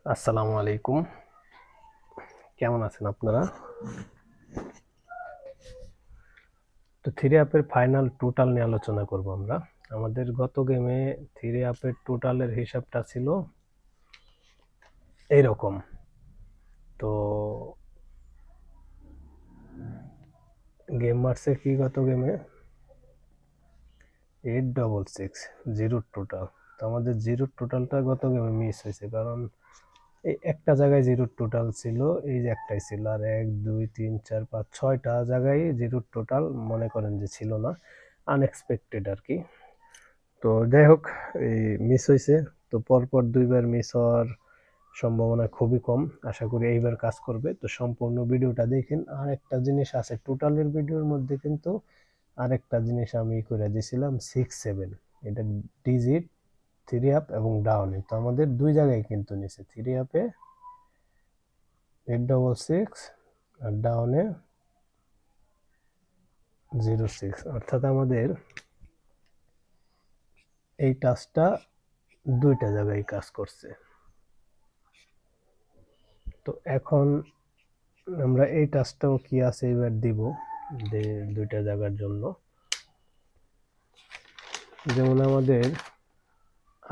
আসসালামু আলাইকুম। কেমন আছেন আপনারা? তো থ্রি আপের ফাইনাল টোটাল নিয়ে আলোচনা করব আমরা। আমাদের গত গেমে থ্রি আপের টোটালের হিসাবটা ছিল এইরকম। তো গেম মারছে কি গত গেমে 866 জিরোর টোটাল। তো আমাদের জিরোর টোটালটা গত গেমে মিস হয়েছে, কারণ এই একটা জায়গায় জিরোর টোটাল ছিল, এই যে একটাই ছিল, আর 1 2 3 4 5 6টা জায়গায় জিরোর টোটাল মনে করেন যে ছিল না, আনএক্সপেক্টেড আর কি। তো যাই হোক, এই মিস হয়েছে। তো পরপর দুইবার মিস হওয়ার সম্ভাবনা খুবই কম, আশা করি এইবার কাজ করবে। তো সম্পূর্ণ ভিডিওটা দেখেন। আর একটা জিনিস আছে টোটালের ভিডিওর মধ্যে, কিন্তু আরেকটা জিনিস আমি করে দিয়েছিলাম 6 7, এটা ডিজিট থ্রি আপ এবং ডাউনে। তো আমাদের দুই জায়গায় কিন্তু নিচে থ্রি আপে 866 আর ডাউনে 06, অর্থাৎ আমাদের এই টাচটা দুইটা জায়গায় কাজ করছে। তো এখন আমরা এই টাচটাও কি আছে এবার দিব, যে দুইটা জায়গার জন্য। যেমন আমাদের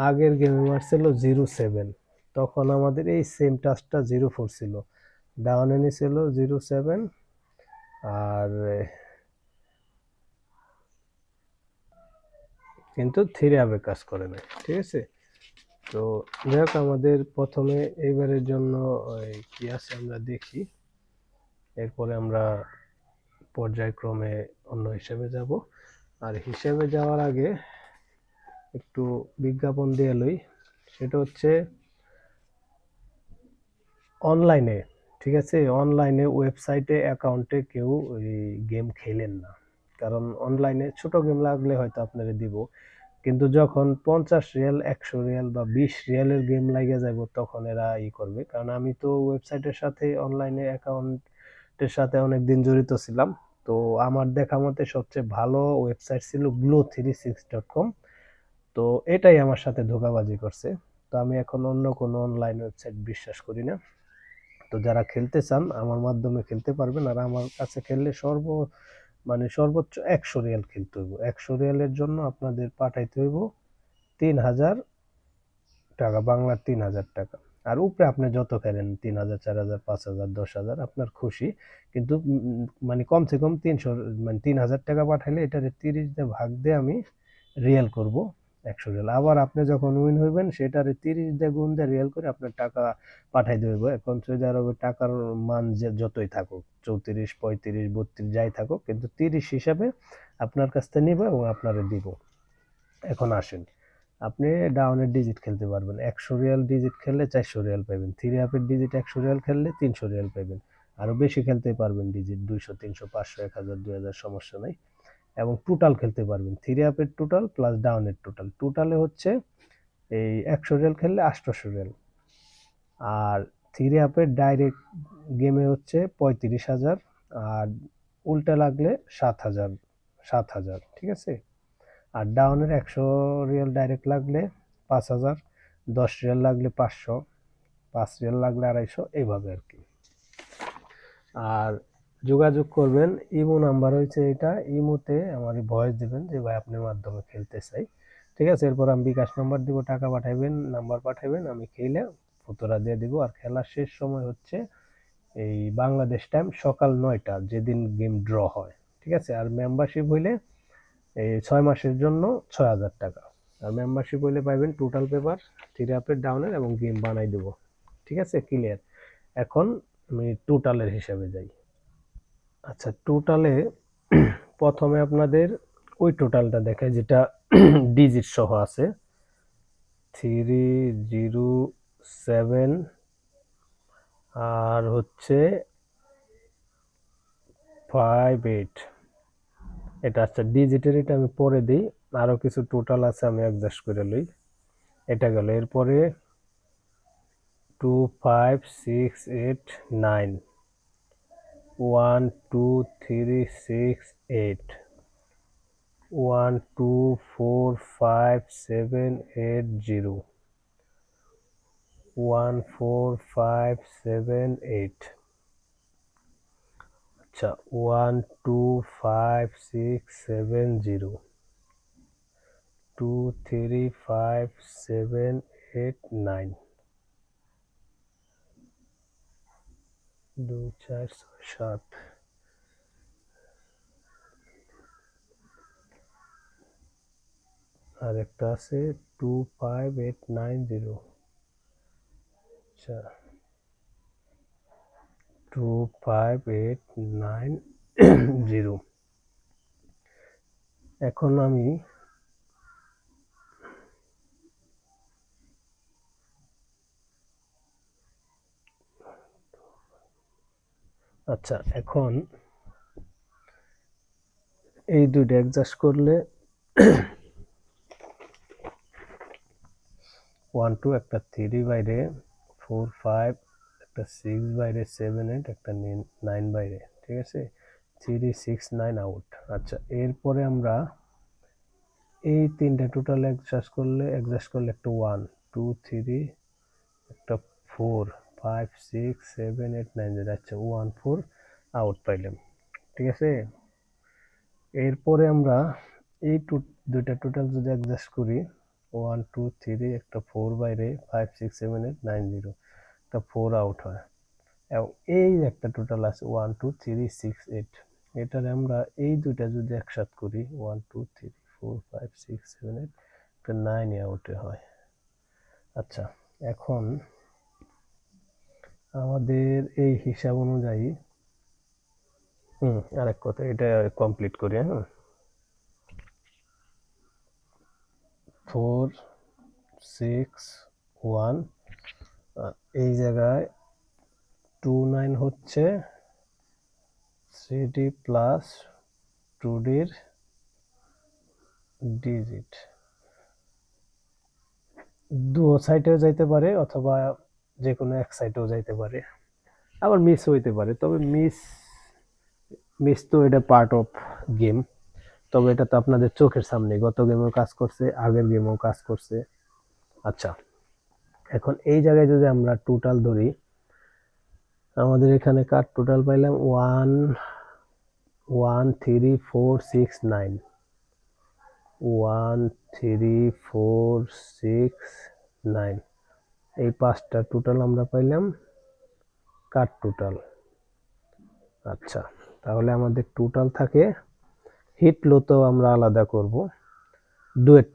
আগের গেমে মারছিল 07, তখন আমাদের এই সেম টাচটা 04 ছিল, ডাউন এনে ছিল 07, আর কিন্তু থ্রি আপে কাজ করে না, ঠিক আছে। তো যাই হোক, আমাদের প্রথমে এইবারের জন্য কি আছে আমরা দেখি, এরপরে আমরা পর্যায়ক্রমে অন্য হিসেবে যাব। আর হিসেবে যাওয়ার আগে একটু বিজ্ঞাপন দিয়ে লই, সেটা হচ্ছে অনলাইনে, ঠিক আছে, অনলাইনে ওয়েবসাইটে অ্যাকাউন্টে কেউ ওই গেম খেলেন না। কারণ অনলাইনে ছোট গেম লাগলে হয়তো আপনারা দিব, কিন্তু যখন 50 রিয়াল 100 রিয়াল বা 20 রিয়ালের গেম লাগে যাব, তখন এরা করবে। কারণ আমি তো ওয়েবসাইটের সাথে অনলাইনে অ্যাকাউন্টের সাথে অনেকদিন জড়িত ছিলাম। তো আমার দেখা মতে সবচেয়ে ভালো ওয়েবসাইট ছিল glow36.com। তো এটাই আমার সাথে ধোঁকাবাজি করছে। তো আমি এখন অন্য কোনো অনলাইন ওয়েবসাইট বিশ্বাস করি না। তো যারা খেলতে চান আমার মাধ্যমে খেলতে পারবেন। আর আমার কাছে খেললে সর্বোচ্চ 100 রিয়াল খেলতে হইব। 100 রিয়ালের জন্য আপনাদের পাঠাইতে হইব 3,000 টাকা, বাংলার 3,000 টাকা। আর উপরে আপনি যত খেলেন, 3,000 4,000 5,000 10,000 আপনার খুশি। কিন্তু কমসে কম 300, 3,000 টাকা পাঠাইলে এটারে 30 দিয়ে ভাগ দিয়ে আমি রিয়াল করব 100 রিয়াল। আবার আপনি যখন উইন হইবেন সেটারে 30 দিয়ে গুণ দিয়ে রিয়াল করে আপনার টাকা পাঠাই দেব। এখন সৌদি আরবে টাকার মান যে যতই থাকুক, 34 35 32 যাই থাকুক, কিন্তু 30 হিসাবে আপনার কাছ থেকে নিব এবং আপনারে দিব। এখন আসেন, আপনি ডাউনের ডিজিট খেলতে পারবেন। 100 রিয়াল ডিজিট খেললে 400 রিয়াল পাবেন। থ্রি আপের ডিজিট 100 রিয়াল খেললে 300 রিয়াল পাবেন। আরো বেশি খেলতে পারবেন ডিজিট, 200 300 500 1000 2000, সমস্যা নাই। এবং টোটাল খেলতে পারবেন, থ্রি আপের টোটাল প্লাস ডাউনের টোটাল। টোটালে হচ্ছে এই 100 রিয়াল খেললে 800 রিয়াল। আর থ্রি আপের ডাইরেক্ট গেমে হচ্ছে 35,000, আর উল্টা লাগলে 7,000, 7,000, ঠিক আছে। আর ডাউনের 100 রিয়াল ডাইরেক্ট লাগলে 5,000, 10 রিয়াল লাগলে 500, 5 রিয়াল লাগলে 250, এইভাবে আর কি। আর যোগাযোগ করবেন, ইমো নাম্বার হয়েছে এটা, ইমোতে আমার ভয়েস দিবেন যে ভাই আপনার মাধ্যমে খেলতে চাই, ঠিক আছে। এরপর আমি বিকাশ নাম্বার দিব, টাকা পাঠাইবেন, নাম্বার পাঠাইবেন, আমি খেলে ফতোরা দিয়ে দিব। আর খেলার শেষ সময় হচ্ছে এই বাংলাদেশ টাইম সকাল 9টা, যেদিন গেম ড্র হয়, ঠিক আছে। আর মেম্বারশিপ হইলে এই 6 মাসের জন্য 6,000 টাকা। আর মেম্বারশিপ হইলে পাইবেন টোটাল পেপার, থ্রি আপের ডাউনের, এবং গেম বানাই দেবো, ঠিক আছে, ক্লিয়ার। এখন আমি টোটালের হিসাবে যাই। আচ্ছা, টোটালে প্রথমে আপনাদের ওই টোটালটা দেখায় যেটা ডিজিট সহ আছে, 307, আর হচ্ছে 58, এটা। আচ্ছা, ডিজিটের এটা আমি পরে দিই, আরো কিছু টোটাল আছে আমি অ্যাডজাস্ট করে লই। এটা গেল, এরপরে 2 5 6 8 9, 1 2 3 6 8, 1 2 4 5 7 8 0, 14578 আচ্ছা 12567 23578 2467 আর একটা আছে 25890 আচ্ছা 25890 এখন আমি আচ্ছা এখন এই দুইটা অ্যাডজাস্ট করলে 12 একটা 3 বাইরে 45 একটা 6 বাইরে 78 একটা 9 বাইরে, ঠিক আছে 369 আউট। আচ্ছা এরপরে আমরা এই তিনটা টোটাল অ্যাডজাস্ট করলে একটা 1 2 3 একটা 4 5 6 7 8 9 0 আচ্ছা 14 আউট পাইলাম, ঠিক আছে। এরপরে আমরা এই দুইটা টোটাল যদি অ্যাডজাস্ট করি 1 2 3 একটা 4 বাইরে 5 6 7 8 9 0 একটা 4 আউট হয়, এবং এই একটা টোটাল আছে 1 2 3 6 8, এটারে আমরা এই দুইটা যদি একসাথে করি 1 2 3 4 5 6 7 8 একটা 9 আউটে হয়। আচ্ছা এখন আমাদের এই হিসাব অনুযায়ী আরেক কথা এটা কমপ্লিট করি, হ্যাঁ 4 6 1 এই জায়গায় 29 হচ্ছে 3D প্লাস 2Dর ডিজিট, দু সাইডেও যাইতে পারে অথবা যে কোনো এক সাইডেও যাইতে পারে, আবার মিস হইতে পারে, তবে মিস তো এটা পার্ট অফ গেম, তবে এটা তো আপনাদের চোখের সামনে গত গেমেও কাজ করছে, আগের গেমেও কাজ করছে। আচ্ছা এখন এই জায়গায় যদি আমরা টোটাল ধরি, আমাদের এখানে কার টোটাল পাইলাম 1 1 3 4 6 9 1 3 4 6 9, এই পাঁচটা টোটাল আমরা পাইলাম কার টোটাল। আচ্ছা তাহলে আমাদের টোটাল থাকে, হিট লো তো আমরা আলাদা করব, ডুয়েট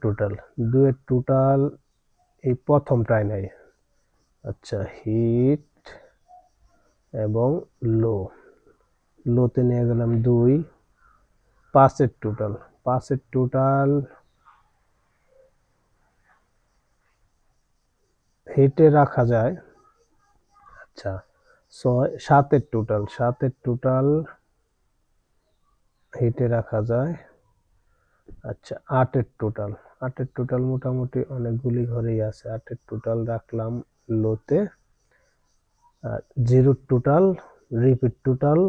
টোটাল এই প্রথমটাই নাই। আচ্ছা হিট এবং লোতে নিয়ে গেলাম 2, পাঁচের টোটাল হিটে রাখা যায়। আচ্ছা 7 টোটাল হিটে রাখা যায়। আচ্ছা 8 টোটাল মোটামুটি অনেকগুলি ঘরেই আছে, 8 টোটাল রাখলাম লোতে, আর 0 টোটাল রিপিট টোটাল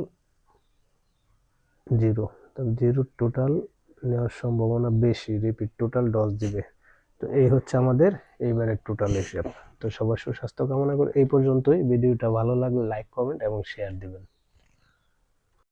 0, তো 0 টোটাল নেওয়ার সম্ভাবনা বেশি, রিপিট টোটাল 10 দিবে। তো এই হচ্ছে আমাদের এইবারের টোটাল হিসাব। তো সবার সুস্বাস্থ্য কামনা করে এই পর্যন্তই। ভিডিওটা ভালো লাগলে লাইক কমেন্ট এবং শেয়ার দিবেন।